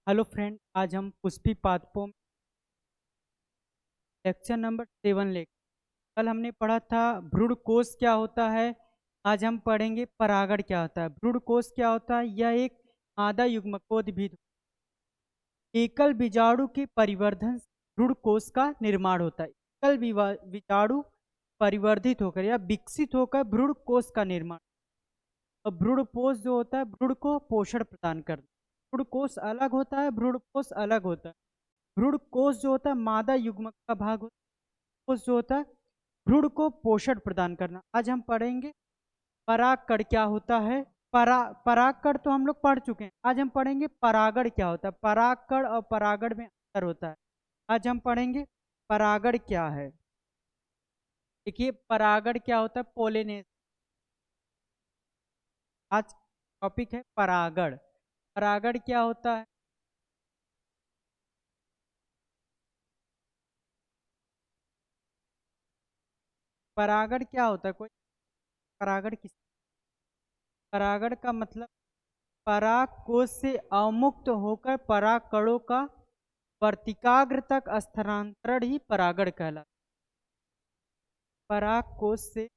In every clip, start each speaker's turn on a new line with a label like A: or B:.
A: Hello friend, आज हम पुष्पी पादपों में लेक्चर नंबर 7 ले। कल हमने पढ़ा था भ्रूणकोश क्या होता है। आज हम पढ़ेंगे परागण क्या होता है। भ्रूणकोश क्या होता है? यह एक मादा युग्मकोद्भिद एकल बीजाणु के परिवर्धन से भ्रूणकोश का निर्माण होता है। एकल बीजाणु परिवर्धित होकर या विकसित होकर भ्रूणकोश का निर्माण। और भ्रूणपोष जो होता है भ्रूण को पोषण प्रदान करना। भ्रूणकोश अलग होता है, भ्रूणपोष अलग होता है। भ्रूणकोश जो होता है मादा युग्मक का भाग होता है। कोश जो होता है भ्रूण को पोषण प्रदान करना। आज हम पढ़ेंगे परागकण क्या होता है। परागकण तो हम लोग पढ़ चुके हैं। आज हम पढ़ेंगे परागण क्या होता है। परागकण और परागण में अंतर होता है। आज हम पढ़ेंगे परागण क्या है। देखिए, परागण क्या होता है? पोलिनेशन। आज टॉपिक है परागण। परागण क्या होता है? परागण क्या होता है? कोई परागण किस? परागण का मतलब पराग कोश से अवमुक्त होकर परागकणों का वर्तिकाग्र तक स्थानांतरण ही परागण कहलाता है। पराग कोश से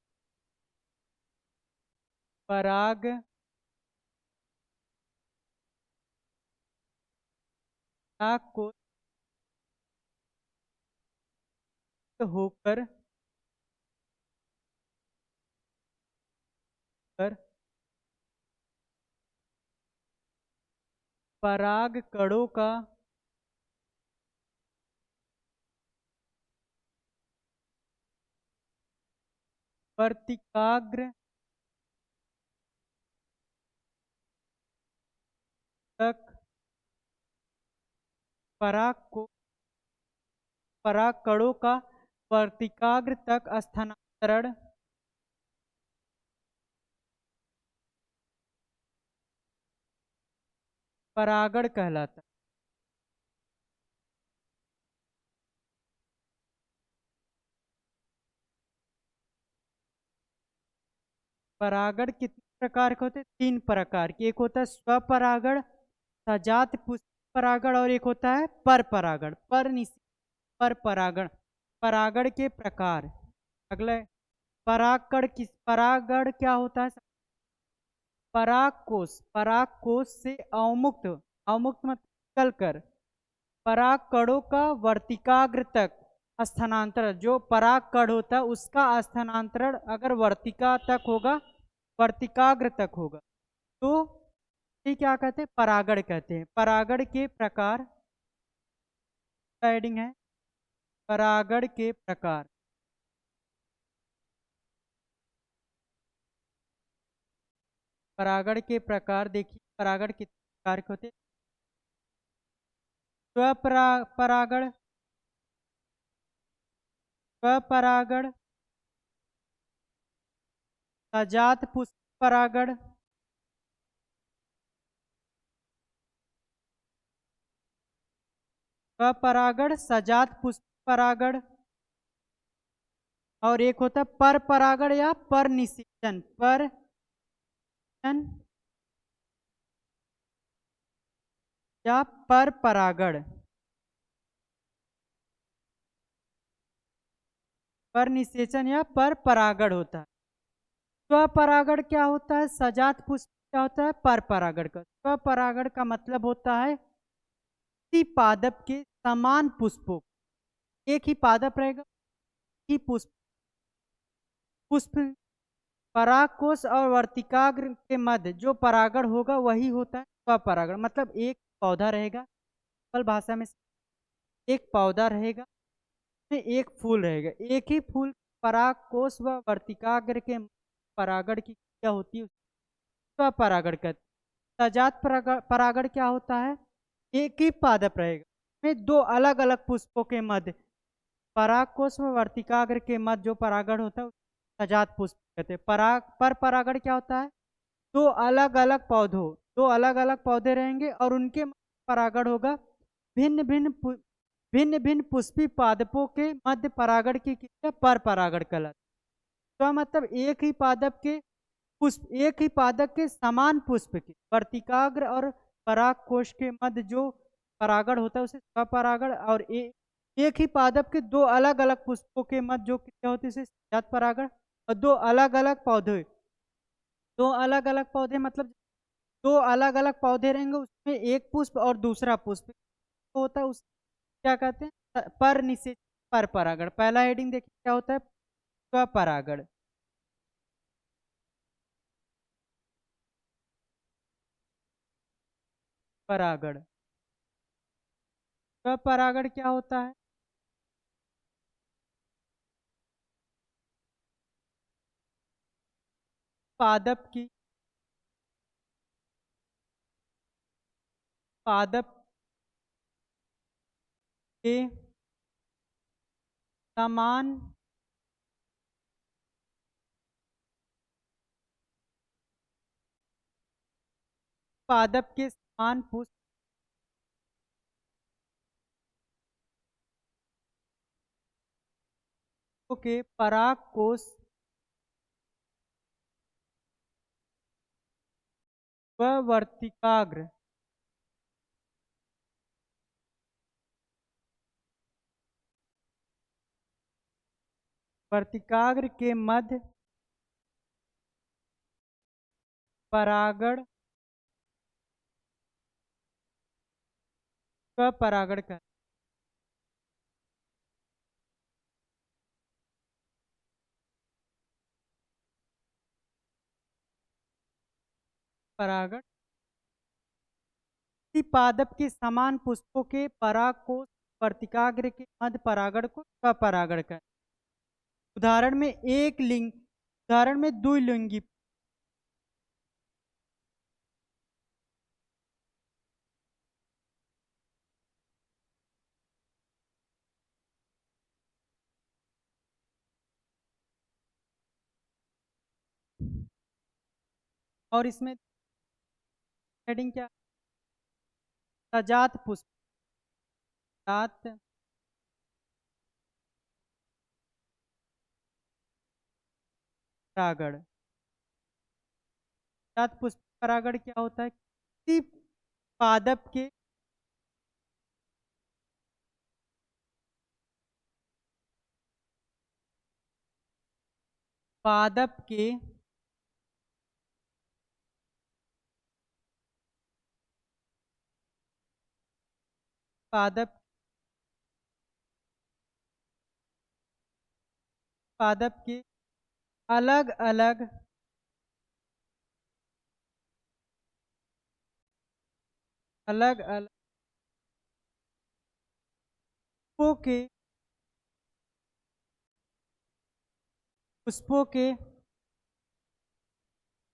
A: पराग कोश होकर कर पराग कणों का वर्तिकाग्र तक पराग कणों का वर्तिकाग्र तक स्थानांतरण परागण कहलाता है। परागण कितने प्रकार के होते हैं? 3 प्रकार के। एक होता है स्वपरागण, सजात पुष्प परागण और एक होता है पर परागण। पर परागण। परागण के प्रकार। अगले परागण क्या होता है? परागकोश से अवमुक्त, अवमुक्त मतलब निकलकर पराग कणों का वर्तिकाग्र तक स्थानांतरण। जो पराग कण होता है उसका स्थानांतरण अगर वर्तिका तक होगा, वर्तिकाग्र तक होगा तो ये क्या कहते हैं? परागण कहते हैं। परागण के प्रकार हेडिंग है परागण के प्रकार। परागण के प्रकार देखिए, परागण कितने प्रकार के होते हैं? स्वपरागण, स्वपरागण, सजात पुष्प परागण, स्वपरागण, सजात पुष्प परागण और एक होता है पर परागण या पर निषेचन। पर या पर परागण। पर निषेचन या पर परागण होता है। स्वपरागण क्या होता है? सजात पुष्प क्या होता है? पर परागण का। स्वपरागण का मतलब होता है किसी पादप के समान पुष्पों, एक ही पादप रहेगा ही पुष्प पुष्प परागकोश और वर्तिकाग्र के मध्य जो परागण होगा वही होता है स्वपरागण। मतलब एक पौधा रहेगा, सरल भाषा में एक पौधा रहेगा, में एक फूल रहेगा, एक ही फूल परागकोश व वर्तिकाग्र के परागण की क्रिया होती है, स्वपरागण कहते हैं। सजात परागण क्या होता है? एक ही पादप रहेगा में दो अलग अलग पुष्पों के मध्य परागकोश व वर्तिकाग्र के मध्य जो परागण होता है सजात पुष्प कहते हैं। पर परागण क्या होता है? दो अलग अलग पौधों, दो अलग अलग पौधे रहेंगे और उनके परागण होगा भिन्न भिन्न पुष्पी पादपों के मध्य परागण की क्रिया पर परागण कहलाती है। तो मतलब एक ही पादप के पुष्प, एक ही पादप के समान पुष्प के वर्तिकाग्र और परागकोश के मध्य जो परागण होता है उसे स्वपरागण, और एक ही पादप के दो अलग अलग पुष्पों के मध्य जो क्रिया होती है उसे सजात परागण। और दो अलग अलग पौधे, दो अलग अलग पौधे मतलब दो अलग अलग पौधे रहेंगे, उसमें एक पुष्प और दूसरा पुष्प तो होता है, उस क्या कहते हैं, पर निषेचन पर परागण। पहला हेडिंग देखिए क्या होता है, स्वपरागण। परागण, स्वपरागण क्या होता है, पादप की, पादप के समान पादप के समान पुष्पों के पराग कोश व वर्तिकाग्र, वर्तिकाग्र के मध्य परागण स्वपरागण कर, परागण किसी पादप के समान पुष्पों के पराग कोश वर्तिकाग्र के मध्य परागण को स्वपरागण कर। उदाहरण में एक लिंग, उदाहरण में द्विलिंगी, और इसमें हेडिंग क्या, सजात पुष्प, सजात परागण। सजात पुष्प परागण क्या होता है, किसी पादप के, पादप के पादप पादप के अलग अलग अलग अलग पुष्पों के, पुष्पों के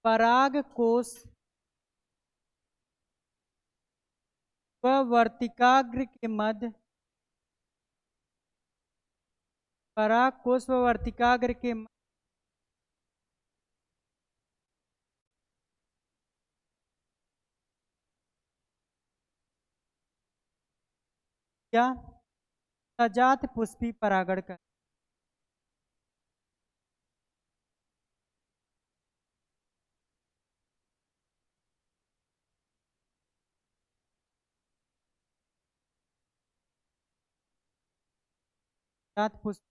A: पराग कोश व वर्तिकाग्र के मध्य, पराग कोश व वर्तिकाग्र के मध्य क्या, सजात पुष्पी परागण कर। सजात पुष्प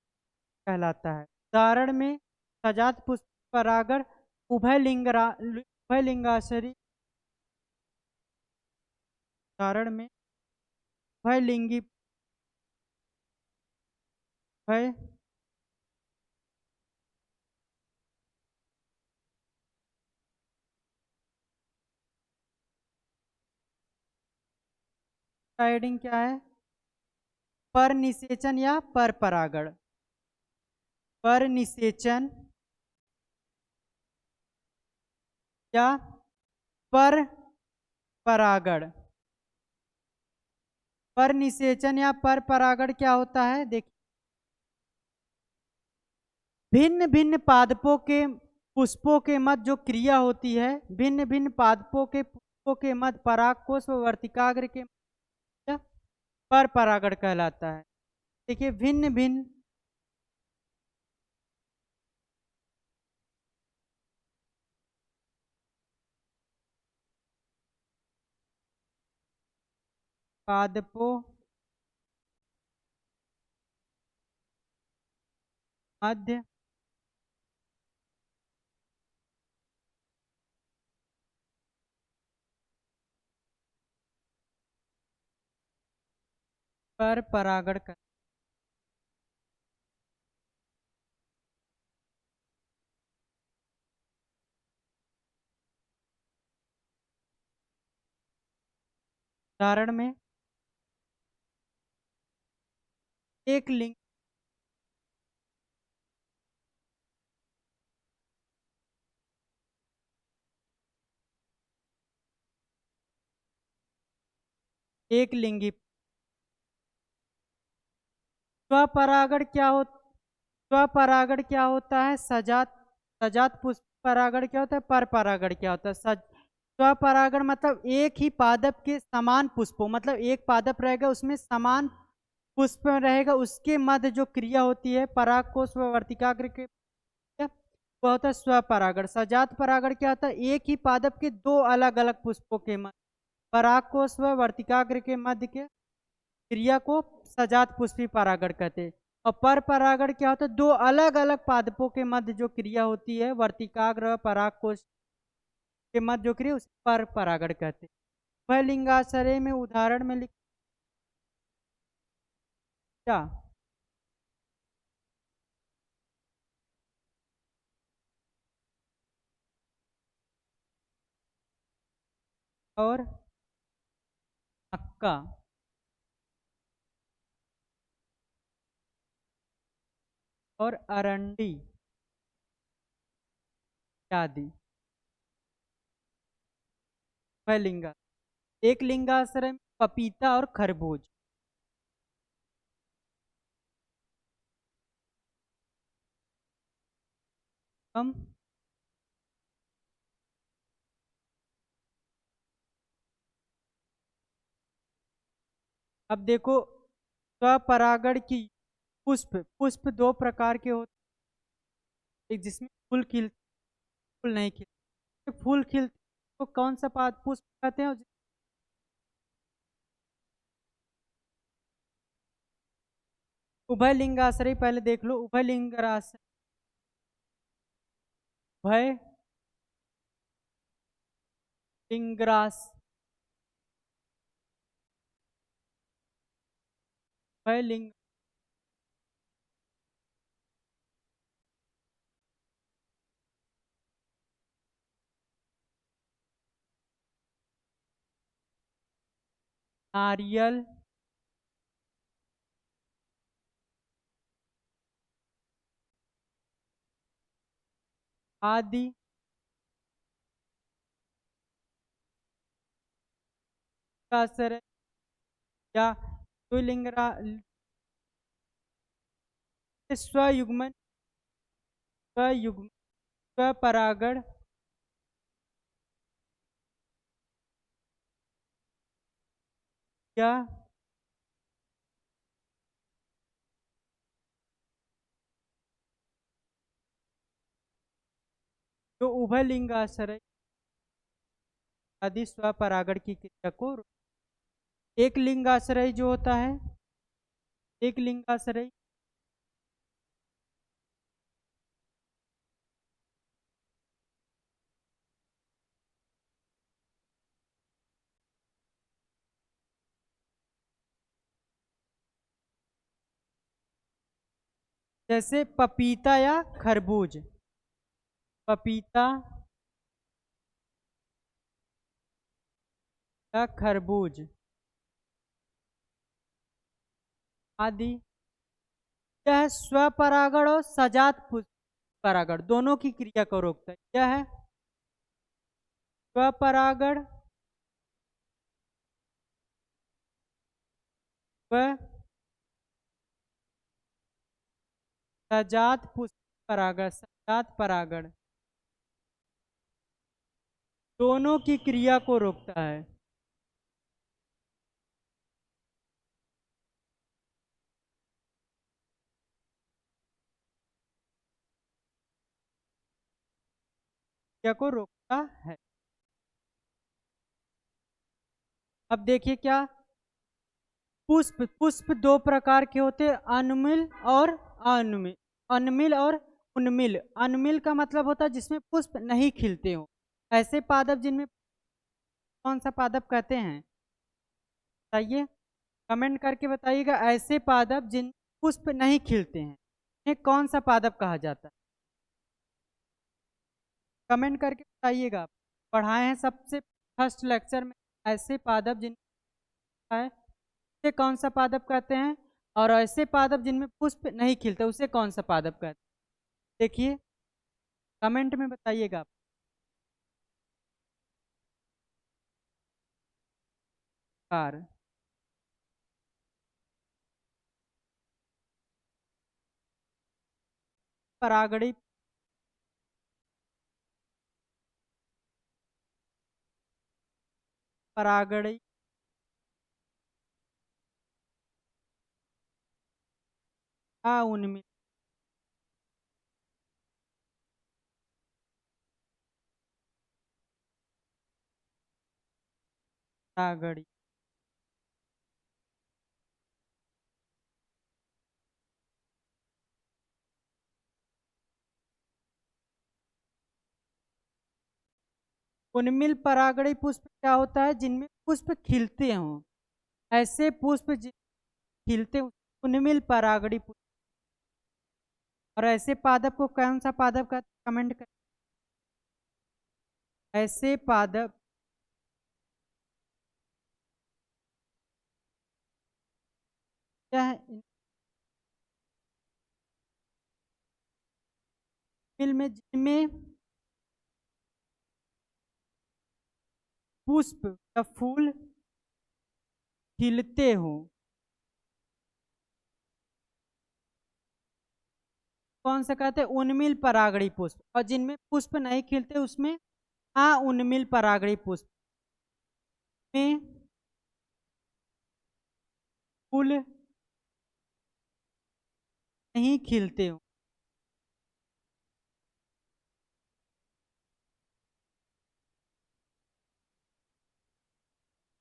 A: कहलाता है। उदाहरण में सजात पुष्प परागण उभय लिंगाश्री, उदाहरण में उभय लिंगी, उभय हेडिंग क्या है, पर निषेचन या पर परागण, पर निषेचन या पर परागण। पर निषेचन या पर परागण क्या होता है, देखिए भिन्न भिन्न पादपों के पुष्पों के मध्य जो क्रिया होती है, भिन्न भिन्न पादपों के पुष्पों के मध्य परागकोश व वर्तिकाग्र के मध्य पर परागण कहलाता है। देखिए भिन्न भिन्न, पादपों मध्य पर परागण कर। उदाहरण में एक लिंग एक लिंगी। स्वपरागण क्या होता है? सजात सजात पुष्प परागण क्या होता है? पर परागण क्या होता है? स्वपरागण मतलब एक ही पादप के समान पुष्पों, मतलब एक पादप रहेगा उसमें समान पुष्प रहेगा, उसके मध्य जो क्रिया होती है पराग कोष व वर्तिकाग्र के, वह होता है स्वपरागण। सजात परागण क्या होता है? एक ही पादप के दो अलग अलग पुष्पों के मध्य पराग कोष व वर्तिकाग्र के मध्य के क्रिया को सजात पुष्पी परागण कहते हैं। और पर परागण क्या होता है? दो अलग अलग पादपों के मध्य जो क्रिया होती है वर्तिकाग्र पराग कोष के मध्य जो क्रिया उसे पर परागण कहते हैं। वह लिंगाश्रय में उदाहरण में लिख क्या? और अक्का और अरंडी इत्यादि। वह लिंगा एक लिंगाश्रय में पपीता और खरबूज। हम अब देखो स्वपरागण की पुष्प पुष्प दो प्रकार के होते हैं, एक जिसमें फूल खिलते फूल नहीं खिलते। फूल खिलते तो कौन सा पाद पुष्प कहते हैं? और उभय लिंगाश्रय पहले देख लो। उभय लिंगाश्रय उभय लिंगरास उभय लिंग नारियल आदि आश्रय या द्विलिंगरा स्वयुग्मन स्वयुग्म स्वपरागण या जो उभय लिंगाश्रय आदि स्वपरागण की क्रिया को एक लिंगाश्रय जो होता है एक लिंगाश्रय जैसे पपीता या खरबूज। पपीता या खरबूज आदि यह स्वपरागण और सजात परागण दोनों की क्रिया को रोकता है। यह है स्वपरागण व सजात पुष्प परागण। सजात परागण दोनों की क्रिया को रोकता है। क्रिया को रोकता है। अब देखिए क्या पुष्प पुष्प दो प्रकार के होते हैं, अनमिल और अनमिल। अनमिल और उन्मिल। अनमिल का मतलब होता है जिसमें पुष्प नहीं खिलते हो। ऐसे पादप जिनमें कौन सा पादप कहते हैं, बताइए, कमेंट करके बताइएगा। ऐसे पादप जिन पुष्प नहीं खिलते हैं इन्हें कौन सा पादप कहा जाता है, कमेंट करके बताइएगा। पढ़ाए हैं सबसे फर्स्ट लेक्चर में, ऐसे पादप जिन है उसे कौन सा पादप कहते हैं, और ऐसे पादप जिनमें पुष्प नहीं खिलते उसे कौन सा पादप कहते हैं। देखिए कमेंट में बताइएगा आप। कार परागड़ी परागड़ी उनमें परागड़ी उन्मिल परागड़ी पुष्प क्या होता है, जिनमें पुष्प खिलते हों। ऐसे पुष्प खिलते हों, उन्मिल परागड़ी पुष्प। और ऐसे पादप को कौन सा पादप का कमेंट कर। ऐसे पादप क्या है, उन्मिल में जिनमें पुष्प या फूल खिलते हों, कौन सा कहते हैं, उन्मिल परागड़ी पुष्प। और जिनमें पुष्प नहीं खिलते उसमें उन्मिल परागड़ी पुष्प में फूल नहीं खिलते हो।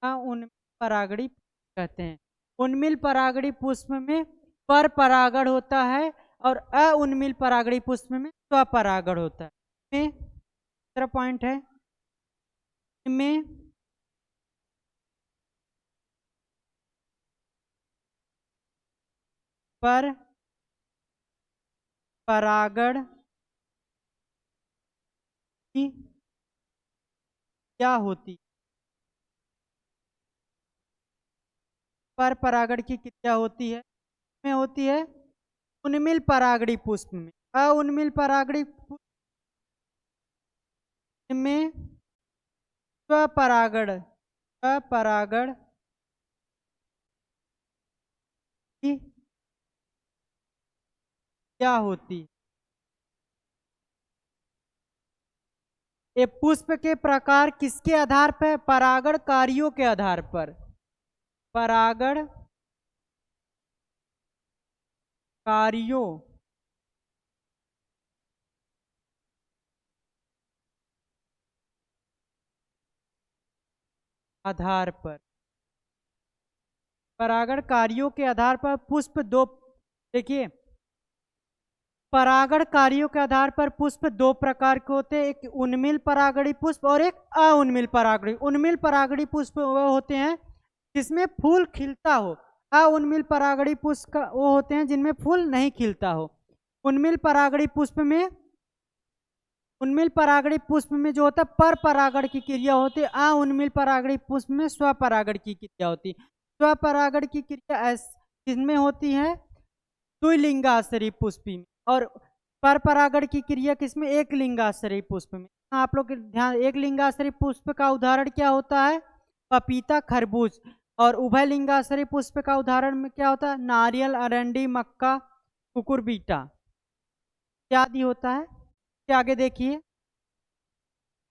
A: उन्मिल परागड़ी कहते हैं। उन्मिल परागड़ी पुष्प में पर परागण होता है, और अउन्मिल परागड़ी पुष्प में स्वपरागण होता है। में दूसरा पॉइंट है, में पर परागण की क्या होती, पर परागण की क्रिया होती है, में होती है उन्मिल परागड़ी पुष्प में। अउन्मिल परागड़ी पुष्प में स्वपरागण स्वपरागण की क्या होती। ये पुष्प के प्रकार किसके आधार पर, परागण कार्यों के आधार पर। परागण कार्यों आधार पर, परागण कार्यों के आधार पर पुष्प दो, देखिए परागण कार्यों के आधार पर पुष्प दो प्रकार के होते हैं, एक उन्मिल परागणी पुष्प और एक अउन्मिल परागणी। उन्मिल परागणी पुष्प वो होते हैं जिसमें फूल खिलता हो। अउन्मिल परागणी पुष्प वो होते हैं जिनमें फूल नहीं खिलता हो। उन्मिल परागणी पुष्प में उन्मिल परागणी पुष्प में जो होता है पर परागण की क्रिया होती है। उन्मिल परागणी पुष्प में स्वपरागण की क्रिया होती है। स्वपरागण की क्रिया किसमें होती है, द्विलिंगाश्रयी पुष्प में। और पर परागण की क्रिया किसमें, एक लिंगाश्रयी पुष्प में। आप लोग ध्यान, एक लिंगाश्रयी पुष्प का उदाहरण क्या होता है, पपीता खरबूज। और उभय लिंगाश्रयी पुष्प का उदाहरण में क्या होता है, नारियल अरंडी मक्का कुकुरबीटा इत्यादि होता है। क्या आगे देखिए,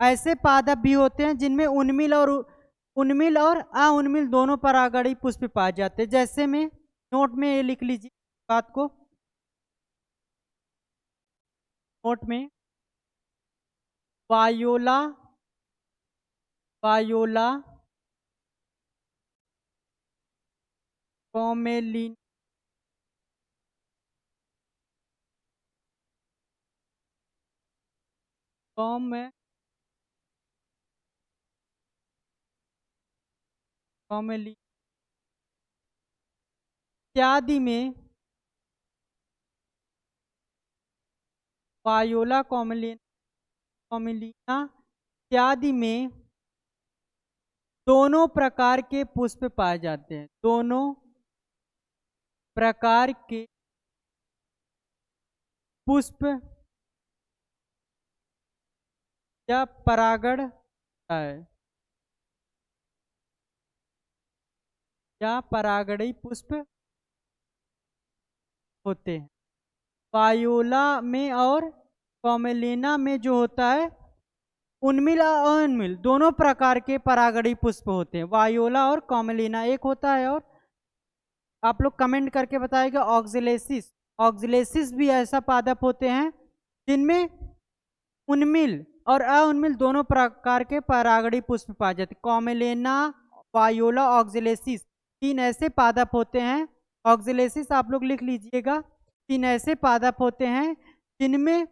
A: ऐसे पादप भी होते हैं जिनमें उन्मिल और अउन्मिल दोनों परागणी पुष्प पाए जाते हैं। जैसे में नोट में ये लिख लीजिए बात को, नोट में वायोला वायोला कॉमेलिन कॉमेलिन इत्यादि में वायोला कॉमेलिना इत्यादि में दोनों प्रकार के पुष्प पाए जाते हैं। दोनों प्रकार के पुष्प या परागण है या परागणी पुष्प होते हैं। वायोला में और कॉमेलिना में जो होता है उन्मिल और अनमिल दोनों प्रकार के परागणी पुष्प होते हैं। वायोला और कॉमेलिना एक होता है, और आप लोग कमेंट करके बताइएगा ऑक्जिलेसिस। ऑक्जिलेसिस भी ऐसा पादप होते हैं जिनमें उन्मिल और अउन्मिल दोनों प्रकार के परागणी पुष्प पाए जाते हैं। कॉमेलिना, वायोला, ऑक्जिलेसिस तीन ऐसे पादप होते हैं। ऑक्जिलेसिस आप लोग लिख लीजिएगा। तीन ऐसे पादप होते हैं जिनमें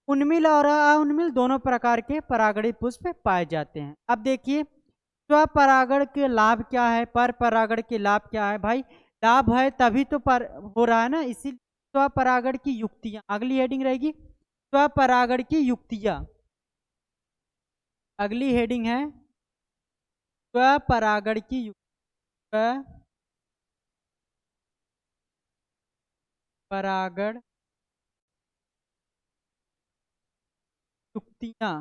A: उन्मिल और अउन्मिल दोनों प्रकार के परागणी पुष्प पाए जाते हैं। अब देखिए स्वपरागण के लाभ क्या है, पर परागण के लाभ क्या है। भाई लाभ है तभी तो पर हो रहा है ना, इसीलिए स्वपरागण की युक्तियां अगली हेडिंग रहेगी। स्वपरागण की युक्तियां अगली हेडिंग है। स्वपरागण की स्वपरागण युक्तियां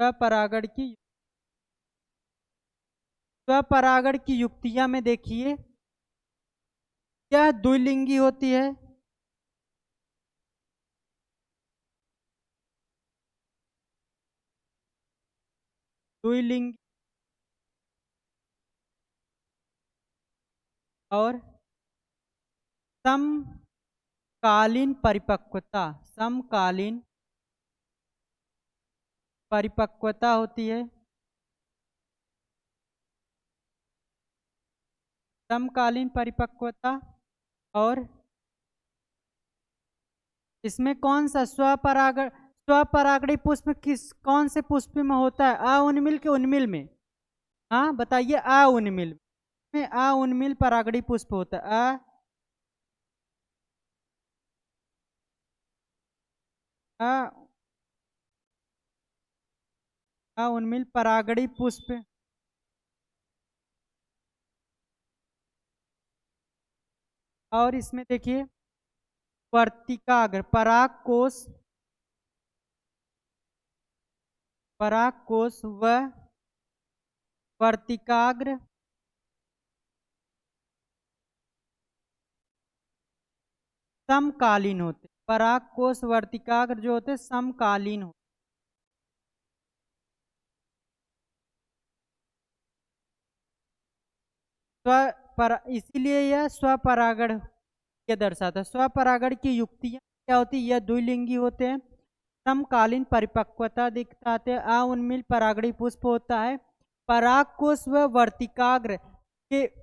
A: स्वपरागण की स्वपरागण की युक्तियां में देखिए क्या द्विलिंगी होती है। द्विलिंगी और समकालीन परिपक्वता, समकालीन परिपक्वता होती है। समकालीन परिपक्वता, और इसमें कौन सा स्वपरागणी पुष्प किस कौन से पुष्प में होता है, अउन्मिल के उन्मिल में। हाँ बताइए, अउन्मिल में अउन्मिल परागणी पुष्प होता है। अउन्मिल परागणी पुष्प और इसमें देखिए वर्तिकाग्र परागकोश व वर्तिकाग्र समकालीन होते। परागकोश वर्तिकाग्र जो होते समकालीन होते। इसीलिए यह स्वपरागण यह दर्शाता है। स्वपरागण की युक्तियां क्या होती है, यह द्विलिंगी होते हैं, समकालीन परिपक्वता दिखाते हैं, अउन्मिल परागणी पुष्प होता है, परागकोश व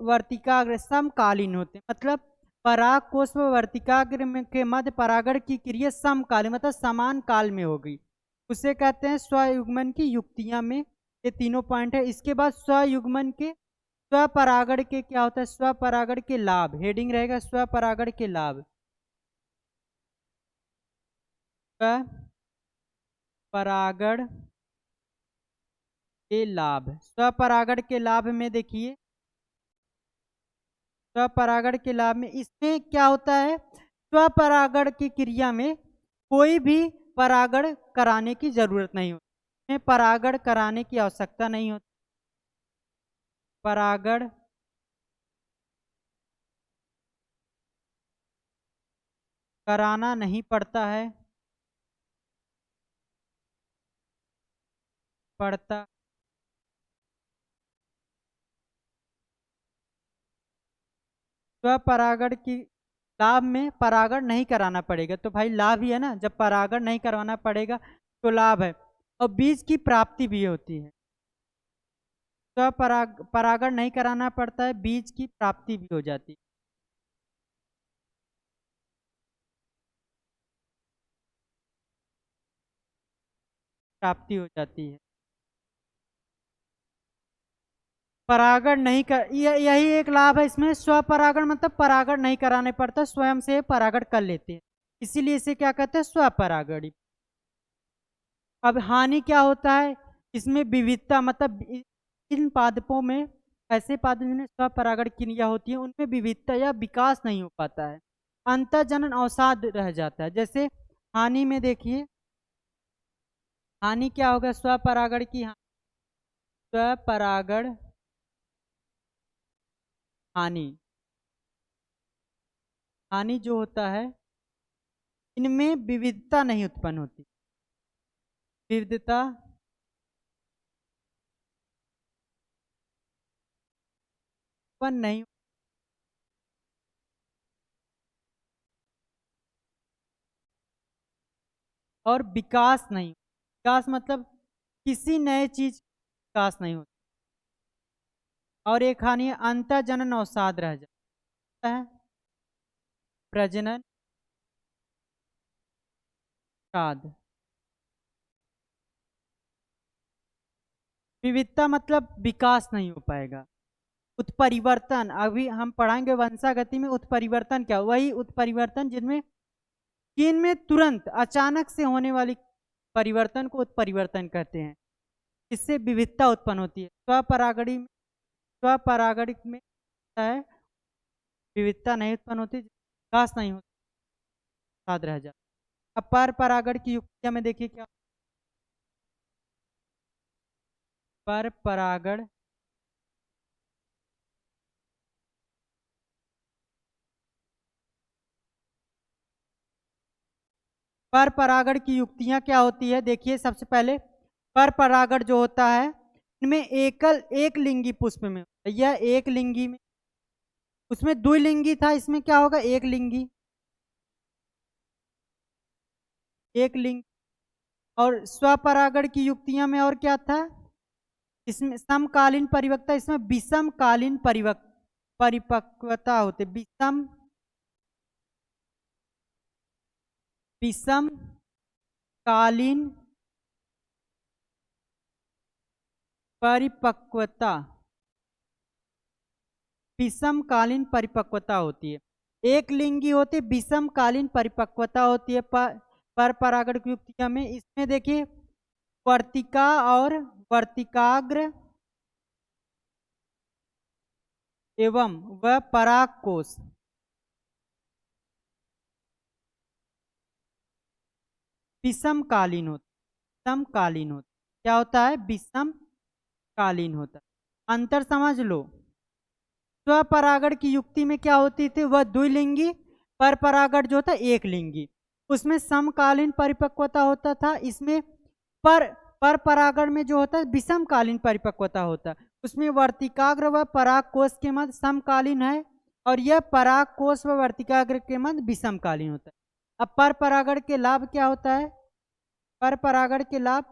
A: वर्तिकाग्र समकालीन होते हैं। मतलब परागकोश व वर्तिकाग्र के मध्य परागण की क्रिया समकालीन मतलब समान काल में होगी, उसे कहते हैं स्वयुग्मन की युक्तियां में ये तीनों पॉइंट है। इसके बाद स्वयुग्मन के स्वपरागण के क्या होता है, स्वपरागण के लाभ हेडिंग रहेगा स्वपरागण के लाभ। स्वपरागण के लाभ, स्वपरागण के लाभ में देखिए स्वपरागण के लाभ में इसमें क्या होता है, स्वपरागण की क्रिया में कोई भी परागण कराने की जरूरत नहीं होती, इसमें परागण कराने की आवश्यकता नहीं होती। परागण कराना नहीं पड़ता स्वपरागण की लाभ में परागण नहीं कराना पड़ेगा, तो भाई लाभ ही है ना, जब परागण नहीं करवाना पड़ेगा तो लाभ है। और बीज की प्राप्ति भी होती है। परागण नहीं कराना पड़ता है, बीज की प्राप्ति भी हो जाती है। प्राप्ति हो जाती है। परागण नहीं कर यही एक लाभ है इसमें, स्वपरागण मतलब परागण नहीं कराने पड़ता, स्वयं से परागण कर लेते हैं, इसीलिए इसे क्या कहते हैं, स्वपरागण। अब हानि क्या होता है, इसमें विविधता मतलब इन पादपों में, ऐसे पादप जिन्हें स्वपरागण क्रिया होती है उनमें विविधता या विकास नहीं हो पाता है, अंतःजनन अवसाद रह जाता है। जैसे हानि में देखिए, हानि क्या होगा, स्वपरागण की स्वपरागण हानि, हानि जो होता है इनमें विविधता नहीं उत्पन्न होती, विविधता उत्पन्न नहीं, और विकास नहीं, विकास मतलब किसी नए चीज विकास नहीं होता। और एक हानि अंतःजनन अवसाद रह जाता है, प्रजनन अवसाद। विविधता मतलब विकास नहीं हो पाएगा, उत्परिवर्तन अभी हम पढ़ाएंगे वंशागति में, उत्परिवर्तन क्या, वही उत्परिवर्तन जिनमें जीन में तुरंत अचानक से होने वाली परिवर्तन को उत्परिवर्तन कहते हैं, इससे विविधता उत्पन्न होती है। स्वपरागणी में है विविधता नहीं उत्पन्न होती, विकास नहीं होता, साथ रह जाता। अब पर परागण की युक्तियां में देखिए क्या, पर परागण पर परागण की युक्तियां क्या होती है, देखिए सबसे पहले पर परागण जो होता है इनमें एक लिंगी पुष्प में, यह एक लिंगी में, उसमें द्विलिंगी था, इसमें क्या होगा, एक लिंगी, एक लिंग। और स्वपरागण की युक्तियां में और क्या था, इसमें समकालीन परिपक्वता, इसमें विषमकालीन परिपक्वता होते, विषमकालीन परिपक्वता, विषमकालीन परिपक्वता होती है। एक लिंगी होती है, विषमकालीन परिपक्वता होती है पर परागण की युक्तियां में। इसमें देखिए वर्तिका और वर्तिकाग्र एवं वह पराग कोश विषमकालीन होता, समकालीन होता, क्या होता है, विषमकालीन होता है। अंतर समझ लो, स्वपरागण की युक्ति में क्या होती थी, वह द्विलिंगी, पर परागण जो था एक लिंगी, उसमें समकालीन परिपक्वता होता था, इसमें पर परागण में जो होता है विषमकालीन परिपक्वता होता है, उसमें वर्तिकाग्र व पराग कोश के मध्य समकालीन है, और यह पराग कोश व वर्तिकाग्र के मध्य विषमकालीन होता है। अब पर परागण के लाभ क्या होता है, पर परागण के लाभ,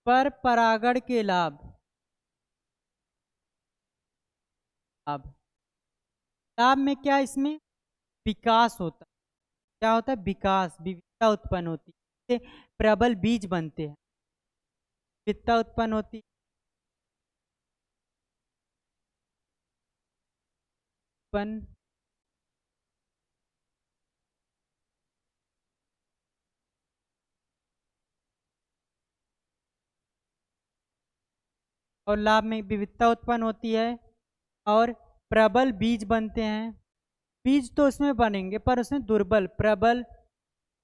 A: पर परागण के लाभ, लाभ लाभ में क्या, इसमें विकास होता है, क्या होता है, विकास, विविधता उत्पन्न होती है, इससे प्रबल बीज बनते हैं, विविधता उत्पन्न होती, उत्पन्न, और लाभ में विविधता उत्पन्न होती है, और प्रबल बीज बनते हैं। बीज तो उसमें बनेंगे पर उसमें दुर्बल प्रबल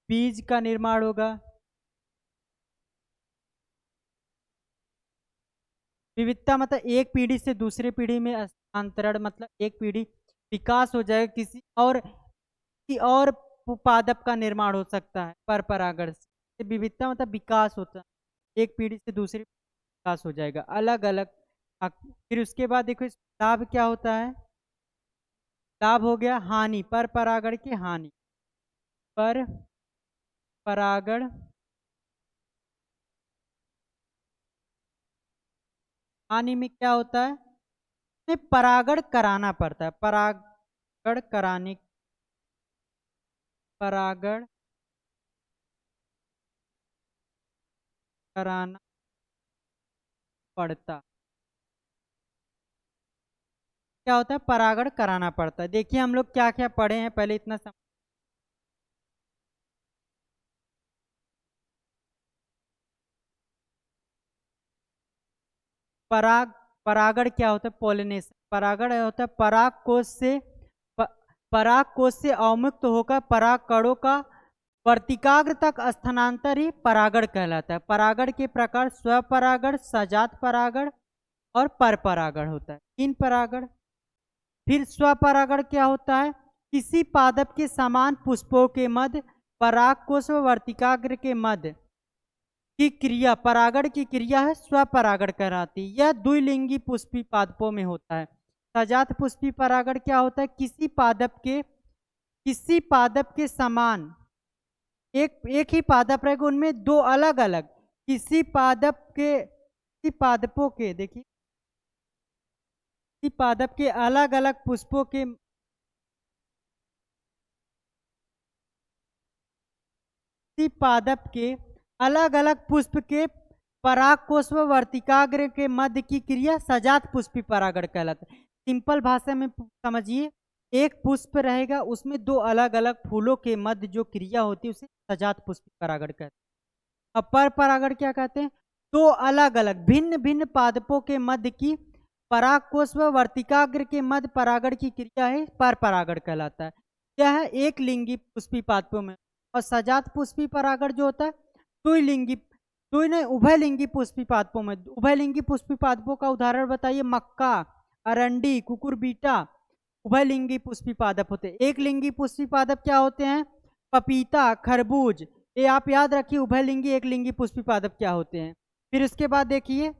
A: बीज का निर्माण होगा। विविधता मतलब एक पीढ़ी से दूसरे पीढ़ी में स्थानांतरण, मतलब एक पीढ़ी विकास हो जाएगा, किसी और पादप का निर्माण हो सकता है पर परागण से। विविधता मतलब विकास होता है, एक पीढ़ी से दूसरी विकास हो जाएगा अलग अलग। फिर उसके बाद देखो इस लाभ क्या होता है, लाभ हो गया हानि, पर परागण की हानि, पर परागण हानि में क्या होता है, में परागण कराना पड़ता है, परागण कराने, परागण कराना पड़ता, क्या होता है, परागण कराना पड़ता है। देखिए हम लोग क्या क्या पढ़े हैं, पहले इतना परागण क्या होता है, पोलिनेशन। परागण होता है पराग कोश से प, पराग कोश से अवमुक्त होकर पराग कणों का वर्तिकाग्र तक स्थानांतर ही परागण कहलाता है। परागण के प्रकार स्वपरागण, सजात परागण और परपरागण होता है, तीन परागण। फिर स्वपरागण क्या होता है, किसी पादप के समान पुष्पों के मध्य पराग कोश व वर्तिकाग्र के मध्य की क्रिया, परागण की क्रिया है स्वपरागण कहलाती है। यह द्विलिंगी पुष्पी पादपों में होता है। सजात पुष्पी परागण क्या होता है, किसी पादप के समान एक ही पादप रहेगा, उनमें दो अलग अलग किसी पादपों के, देखिए किसी पादप के अलग अलग पुष्पों के, किसी पादप के अलग अलग पुष्प के परागकोश व वर्तिकाग्र के मध्य की क्रिया सजात पुष्पी परागण कहलाता है। सिंपल भाषा में समझिए, एक पुष्प रहेगा, उसमें दो अलग अलग फूलों के मध्य जो क्रिया होती है उसे सजात पुष्पी परागण कहते हैं। अब पर परागण क्या कहते हैं, दो अलग अलग भिन्न भिन्न पादपों के मध्य की परागकोश व वर्तिकाग्र के मध्य परागण की क्रिया है पर परागण कहलाता है। यह है एक लिंगी पुष्पी पादपों में। और सजात पुष्पी परागण जो होता है द्विलिंगी, द्वि नहीं उभयलिंगी पुष्पी पादपों में। उभयलिंगी पुष्पी पादपों का उदाहरण बताइए, मक्का, अरंडी, कुकुरबीटा उभयलिंगी पुष्पी पादप होते हैं। एक लिंगी पुष्पी पादप क्या होते हैं, पपीता, खरबूज, ये आप याद रखिए उभयलिंगी एक लिंगी पुष्पी पादप क्या होते हैं। फिर उसके बाद देखिए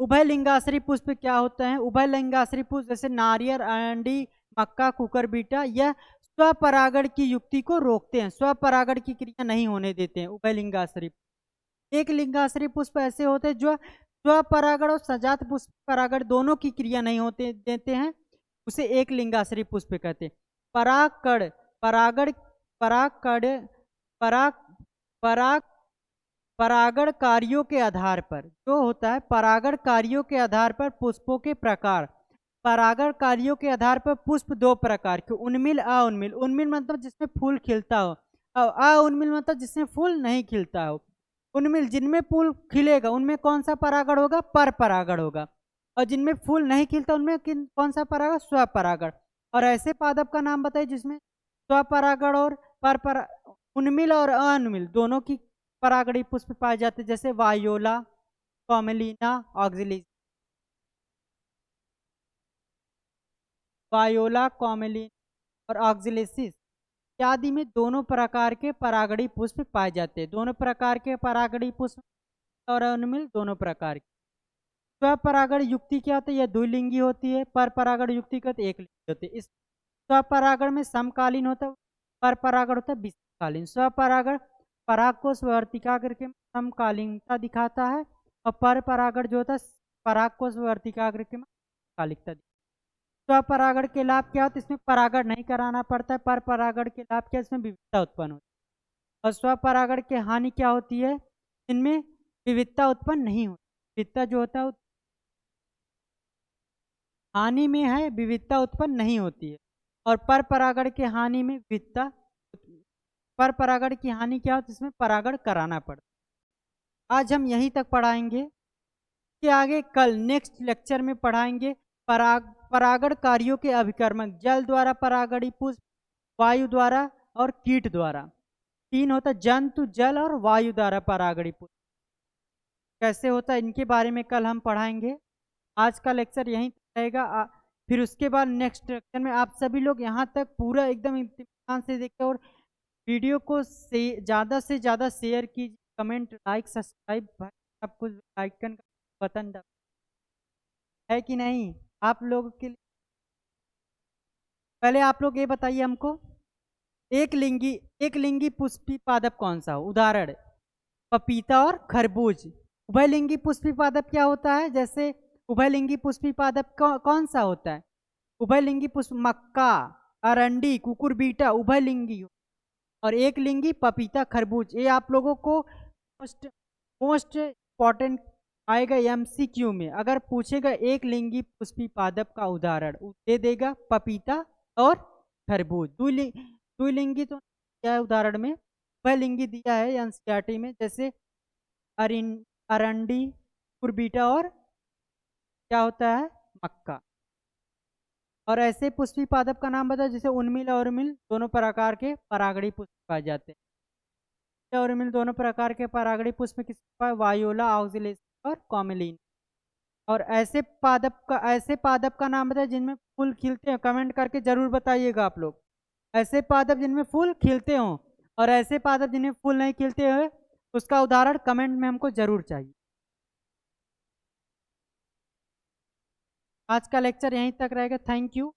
A: उभयलिंगाश्री पुष्प क्या होते हैं। उभयलिंगाश्री पुष्प जैसे नारियल, अरंडी, मक्का, कुकुरबीटा, यह स्वपरागण की युक्ति को रोकते हैं, स्वपरागण की क्रिया नहीं होने देते हैं उभयलिंगाश्री। एक लिंगाश्री पुष्प ऐसे होते हैं जो स्वपरागण और सजात पुष्प परागण दोनों की क्रिया नहीं होते देते हैं, उसे एक लिंगाश्री पुष्प कहते हैं। परागकण, परागण, परागकण, पराग पराग परागण कार्यों के आधार पर जो होता है, परागण कार्यों के आधार पर पुष्पों के प्रकार। परागण कार्यों के आधार पर पुष्प दो प्रकार के, उन्मिल, अउन्मिल। उन्मिल मतलब जिसमें फूल खिलता हो, और अउन्मिल मतलब जिसमें फूल नहीं खिलता हो। उन्मिल जिनमें फूल खिलेगा उनमें कौन सा परागण होगा, पर परागण होगा। और जिनमें फूल नहीं खिलता उनमें कौन सा परागण, स्वपरागण। और ऐसे पादप का नाम बताइए जिसमें स्वपरागण और पर उन्मिल और अउन्मिल दोनों की परागणी पुष्प पाए जाते हैं, जैसे वायोला, कॉमेलिना, ऑक्जिलिस। वायोला, कॉमेलिन और ऑक्जिलेसिस इत्यादि में दोनों प्रकार के परागणी पुष्प पाए जाते हैं। दोनों प्रकार के परागणी पुष्प और उन्मिल दोनों प्रकार के। स्वपरागण युक्ति क्या होती है, यह द्विलिंगी होती है। पर परागण युक्ति क्या होती है, एक लिंगी होती है। इस स्वपरागण में समकालीन होता है, पर परागण होता है विषमकालीन। स्वपरागण परागकोश वर्तिकाग्र के समकालीनता दिखाता है, और पर परागण जो होता है परागकोश वर्तिकाग्र के कालिकता। स्वपरागण के लाभ क्या होते हैं, इसमें परागण नहीं कराना पड़ता है। पर परागण के लाभ क्या, इसमें विविधता उत्पन्न होती है। और स्वपरागण के हानि क्या होती है, इनमें विविधता उत्पन्न नहीं होती। विविधता जो होता है हानि में है, विविधता उत्पन्न नहीं होती है। और पर परागण के हानि में विविधता, पर परागण की हानि क्या होती है, इसमें परागण कराना पड़ता है। आज हम यहीं तक पढ़ाएंगे, के आगे कल नेक्स्ट लेक्चर में पढ़ाएंगे परागण कार्यों के अभिकर्मक, जल द्वारा परागणी पुष्प, वायु द्वारा और कीट द्वारा। तीन होता है, जंतु, जल और वायु द्वारा परागणी पुष्प कैसे होता है, इनके बारे में कल हम पढ़ाएंगे। आज का लेक्चर यहीं रहेगा। फिर उसके बाद नेक्स्ट लेक्चर में आप सभी लोग यहाँ तक पूरा एकदम इत्मीनान से देखें, और वीडियो को ज़्यादा से ज़्यादा शेयर कीजिए, कमेंट, लाइक, सब्सक्राइब, सब कुछ आइकन का बटन दबा है कि नहीं आप लोगों के लिए। पहले आप लोग ये बताइए हमको, एक लिंगी पुष्पी पादप कौन सा हो, उदाहरण पपीता और खरबूज उभयलिंगी पुष्पी पादप क्या होता है? जैसे उभयलिंगी पुष्पी पादप कौन सा होता है? उभयलिंगी पुष्प मक्का, अरंडी, कुकुरबीटा उभयलिंगी, और एक लिंगी पपीता, खरबूज। ये आप लोगों को मोस्ट मोस्ट इम्पॉर्टेंट आएगा एमसीक्यू में। अगर पूछेगा एक लिंगी पुष्पी पादप का उदाहरण, दे देगा पपीता और खरबूज। द्विलिंगी तो क्या है उदाहरण में, उभयलिंगी दिया है एनसीईआरटी में, जैसे अरंडी, कुकुरबीटा और क्या होता है, मक्का। और ऐसे पुष्पी पादप का नाम बताओ जैसे उन्मिल और उर्मिल दोनों प्रकार के परागणी पुष्प पाए जाते हैं। और उर्मिल दोनों प्रकार के परागणी पुष्प किस पाए? वायोला, ऑक्जिलेस और कॉमेलिन। और ऐसे पादप का नाम बताइए जिनमें फूल खिलते हैं। कमेंट करके जरूर बताइएगा आप लोग। ऐसे पादप जिनमें फूल खिलते हों, और ऐसे पादप जिनमें फूल नहीं खिलते हुए, उसका उदाहरण कमेंट में हमको जरूर चाहिए। आज का लेक्चर यहीं तक रहेगा। Thank you.